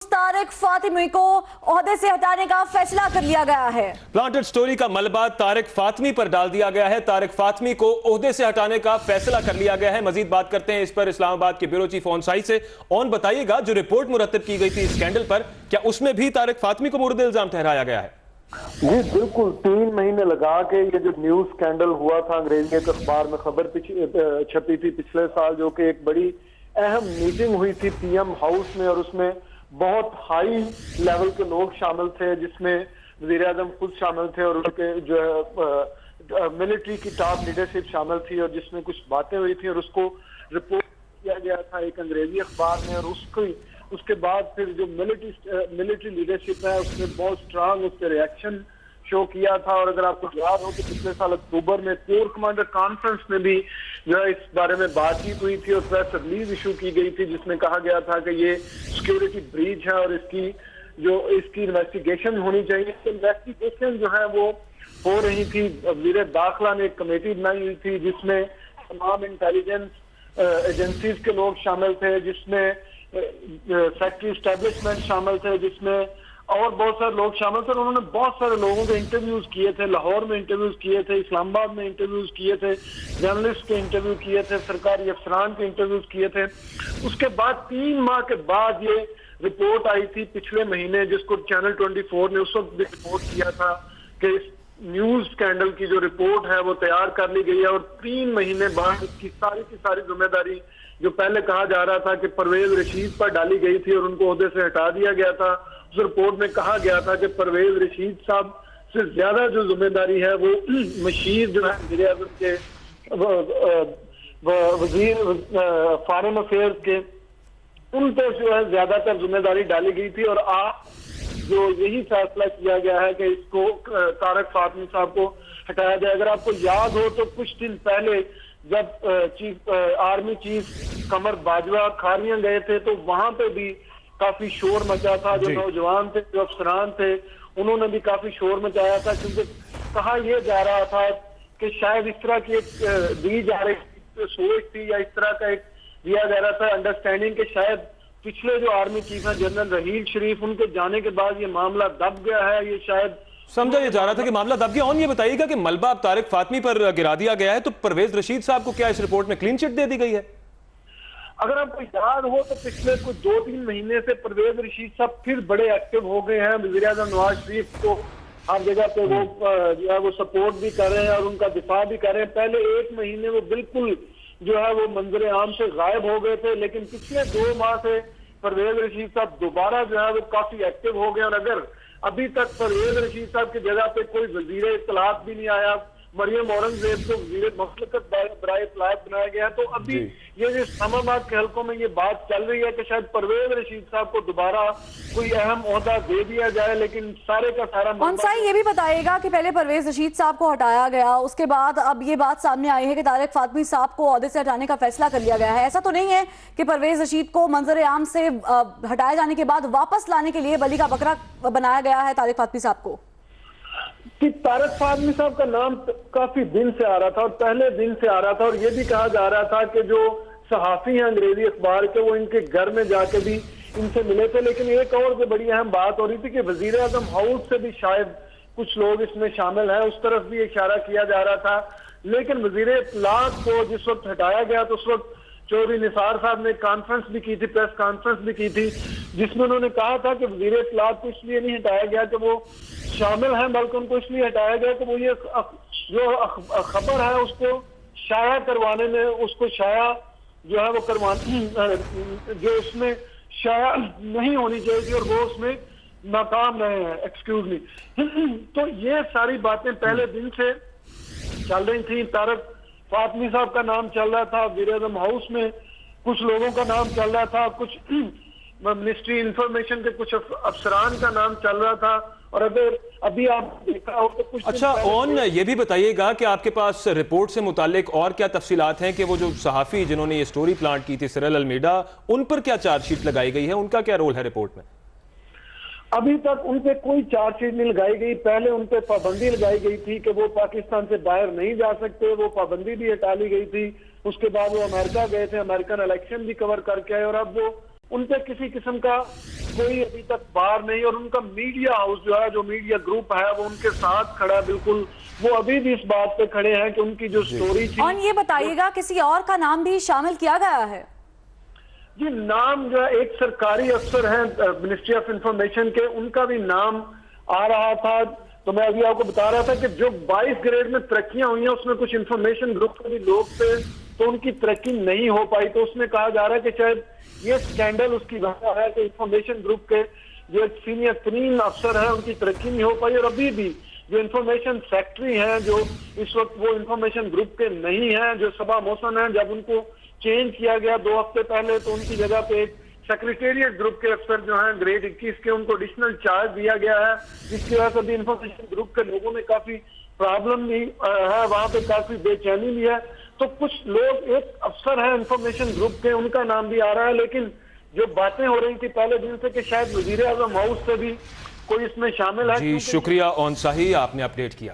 तारिक फातिमी को ओहदे से हटाने का फैसला कर लिया गया है। प्लांटेड स्टोरी का मलबा तारिक फातिमी पर डाल दिया गया है। तारिक फातिमी को ओहदे से हटाने का फैसला कर लिया गया है। मजीद बात करते हैं इस पर इस्लामाबाद के ब्यूरो चीफ ऑन साइट से। ऑन बताइएगा, जो रिपोर्ट मुरतब की गई थी स्कैंडल पर, क्या उसमें भी तारिक फातिमी को मुर्द इल्जाम ठहराया गया है? जी बिल्कुल, 3 महीने लगा के ये जो न्यूज स्कैंडल हुआ था, अंग्रेजी एक अखबार में खबर छपी थी पिछले साल, जो कि एक बड़ी अहम मीटिंग हुई थी पीएम हाउस में, और उसमें बहुत हाई लेवल के लोग शामिल थे, जिसमें वजीर आजम खुद शामिल थे और उनके जो है मिलिट्री की टॉप लीडरशिप शामिल थी, और जिसमें कुछ बातें हुई थी और उसको रिपोर्ट किया गया था एक अंग्रेजी अखबार में। और उसके बाद फिर जो मिलिट्री लीडरशिप है उसने बहुत स्ट्रांग उस पर रिएक्शन शो किया था। और अगर आपको याद हो तो पिछले साल अक्टूबर में कोर कमांडर कॉन्फ्रेंस में भी जो है इस बारे में बातचीत हुई थी और प्रेस रिलीज इशू की गई थी, जिसमें कहा गया था कि ये सिक्योरिटी ब्रीच है और इसकी इन्वेस्टिगेशन होनी चाहिए। तो इन्वेस्टिगेशन जो है वो हो रही थी। वजीर दाखिला ने एक कमेटी बनाई हुई थी जिसमें तमाम इंटेलिजेंस एजेंसीज के लोग शामिल थे, जिसमें फैक्ट्री एस्टेब्लिशमेंट शामिल थे, जिसमें और बहुत सारे लोग शामिल थे। उन्होंने बहुत सारे लोगों के इंटरव्यूज किए थे, लाहौर में इंटरव्यूज किए थे, इस्लामाबाद में इंटरव्यूज किए थे, जर्नलिस्ट के इंटरव्यू किए थे, सरकारी अफसरान के इंटरव्यूज किए थे। उसके बाद 3 माह के बाद ये रिपोर्ट आई थी पिछले महीने, जिसको चैनल 24 ने उस वक्त भी रिपोर्ट किया था कि इस न्यूज स्कैंडल की जो रिपोर्ट है वो तैयार कर ली गई है। और 3 महीने बाद इसकी सारी की सारी जिम्मेदारी, जो पहले कहा जा रहा था कि परवेज रशीद पर डाली गई थी और उनको ओहदे से हटा दिया गया था, उस रिपोर्ट में कहा गया था कि परवेज रशीद साहब से ज्यादा जो जिम्मेदारी है वो मशीर जो है वज़ीर आज़म के वजीर फॉरेन अफेयर्स के, उन पर जो है ज्यादातर जिम्मेदारी डाली गई थी। और आज जो यही फैसला किया गया है कि इसको तारिक फातिमी साहब को हटाया जाए। अगर आपको याद हो तो कुछ दिन पहले जब आर्मी चीफ कमर बाजवा खारियां गए थे तो वहां पे भी काफी शोर मचा था। जो नौजवान थे, जो अफसरान थे, उन्होंने भी काफी शोर मचाया था, क्योंकि कहा यह जा रहा था कि शायद इस तरह की एक दी जा रही सोच थी या इस तरह का एक दिया जा रहा था अंडरस्टैंडिंग कि शायद पिछले जो आर्मी चीफ हैं जनरल रहील शरीफ, उनके जाने के बाद ये मामला दब गया है। ये शायद समझा ये जा रहा था कि मामला दब गया। और ये बताइएगा कि मलबा अब तारिक फातिमी पर गिरा दिया गया है, तो परवेज रशीद साहब को क्या इस रिपोर्ट में क्लीन चिट दे दी गई है? अगर आपको याद हो तो पिछले कुछ 2-3 महीने से परवेज रशीद साहब फिर बड़े एक्टिव हो गए हैं। वज़ीर आज़म नवाज शरीफ को हर जगह पे वो जो है वो सपोर्ट भी कर रहे हैं और उनका दिफा भी कर रहे हैं। पहले 1 महीने वो बिल्कुल जो है वो मंजर आम से गायब हो गए थे, लेकिन पिछले 2 माह से परवेज रशीद साहब दोबारा जो है वो काफी एक्टिव हो गए। और अगर अभी तक परवेज रशीद साहब की जगह पे कोई वजीर इत्तलात भी नहीं आया, मरियम औरंगजेब को वजीर मसलकत बराए इत्तलात बनाया गया, तो अभी ये जो इस्लामाबाद के हल्कों में ये बात चल रही है कि शायद परवेज रशीद साहब को दोबारा कोई अहम ओहदा दे दिया जाए। लेकिन सारे का सारा साई ये भी बताइएगा कि पहले परवेज रशीद साहब को हटाया गया, उसके बाद अब ये बात सामने आई है कि तारिक फातिमी साहब को ओहदे से हटाने का फैसला कर लिया गया है। ऐसा तो नहीं है कि परवेज रशीद को मंजर आम से हटाए जाने के बाद वापस लाने के लिए बलि का बकरा बनाया गया है तारिक फातिमी साहब को? कि तारिक फातिमी साहब का नाम काफी दिन से आ रहा था और पहले दिन से आ रहा था, और ये भी कहा जा रहा था कि जो सहाफी हैं अंग्रेजी अखबार के, वो इनके घर में जाके भी इनसे मिले थे। लेकिन एक और जो बड़ी अहम बात हो रही थी कि वजीर आजम हाउस से भी शायद कुछ लोग इसमें शामिल हैं, उस तरफ भी इशारा किया जा रहा था। लेकिन वजीर इत्तलात को जिस वक्त हटाया गया तो उस वक्त चौधरी निसार साहब ने कॉन्फ्रेंस भी की थी, प्रेस कॉन्फ्रेंस भी की थी, जिसमें उन्होंने कहा था कि वजीर इत्तलात को इसलिए नहीं हटाया गया कि वो शामिल हैं, बल्कि उनको इसलिए हटाया गया कि वो ये जो खबर है उसको शाया करवाने में, उसको शाया जो है वो करवाने जो उसमें शाया नहीं होनी चाहिए थी और वो उसमें नाकाम रहे हैं, एक्सक्यूज मी। तो ये सारी बातें पहले दिन से चल रही थी। तारिक फातिमी साहब का नाम चल रहा था, वज़ीर आज़म हाउस में कुछ लोगों का नाम चल रहा था, कुछ मिनिस्ट्री इंफॉर्मेशन के कुछ अफसरान का नाम चल रहा था। और अगर अभी आप देखा हो तो कुछ अच्छा, ऑन ये भी बताइएगा कि आपके पास रिपोर्ट से मुतालिक और क्या तफसीलात हैं कि वो जो सहाफ़ी जिन्होंने ये स्टोरी प्लांट की थी सिरल अलमीडा, उन पर क्या चार्जशीट लगाई गई है, उनका क्या रोल है रिपोर्ट में? अभी तक उन पे कोई चार्जशीट नहीं लगाई गई। पहले उन पे पाबंदी लगाई गई थी कि वो पाकिस्तान से बाहर नहीं जा सकते, वो पाबंदी भी हटा ली गई थी। उसके बाद वो अमेरिका गए थे, अमेरिकन इलेक्शन भी कवर करके आए, और अब वो उन पे किसी किस्म का कोई अभी तक बार नहीं, और उनका मीडिया हाउस जो है, जो मीडिया ग्रुप है, वो उनके साथ खड़ा है बिल्कुल। वो अभी भी इस बात पे खड़े हैं कि उनकी जो स्टोरी थी। और ये बताइएगा किसी और का नाम भी शामिल किया गया है? जी, नाम जो है एक सरकारी अफसर हैं मिनिस्ट्री ऑफ इंफॉर्मेशन के, उनका भी नाम आ रहा था। तो मैं अभी आपको बता रहा था कि जो 22 ग्रेड में तरक्कियां हुई हैं उसमें कुछ इंफॉर्मेशन ग्रुप के भी लोग थे, तो उनकी तरक्की नहीं हो पाई। तो उसमें कहा जा रहा है कि शायद ये स्कैंडल उसकी वजह है कि इंफॉर्मेशन ग्रुप के जो सीनियर तरीन अफसर हैं उनकी तरक्की नहीं हो पाई। और अभी भी जो इंफॉर्मेशन सेक्रेटरी हैं, जो इस वक्त वो इंफॉर्मेशन ग्रुप के नहीं हैं, जो सबा मोहसन हैं, जब उनको चेंज किया गया 2 हफ्ते पहले, तो उनकी जगह पे एक सेक्रेटेरिएट ग्रुप के अफसर जो हैं ग्रेड 21 के, उनको एडिशनल चार्ज दिया गया है, जिसकी वजह से भी इंफॉर्मेशन ग्रुप के लोगों में काफी प्रॉब्लम भी है, वहां पे काफी बेचैनी भी है। तो कुछ लोग, एक अफसर है इंफॉर्मेशन ग्रुप के, उनका नाम भी आ रहा है, लेकिन जो बातें हो रही थी पहले दिन से कि शायद वजीर आजम हाउस से भी कोई इसमें शामिल है। जी शुक्रिया ओन शाही, आपने अपडेट किया।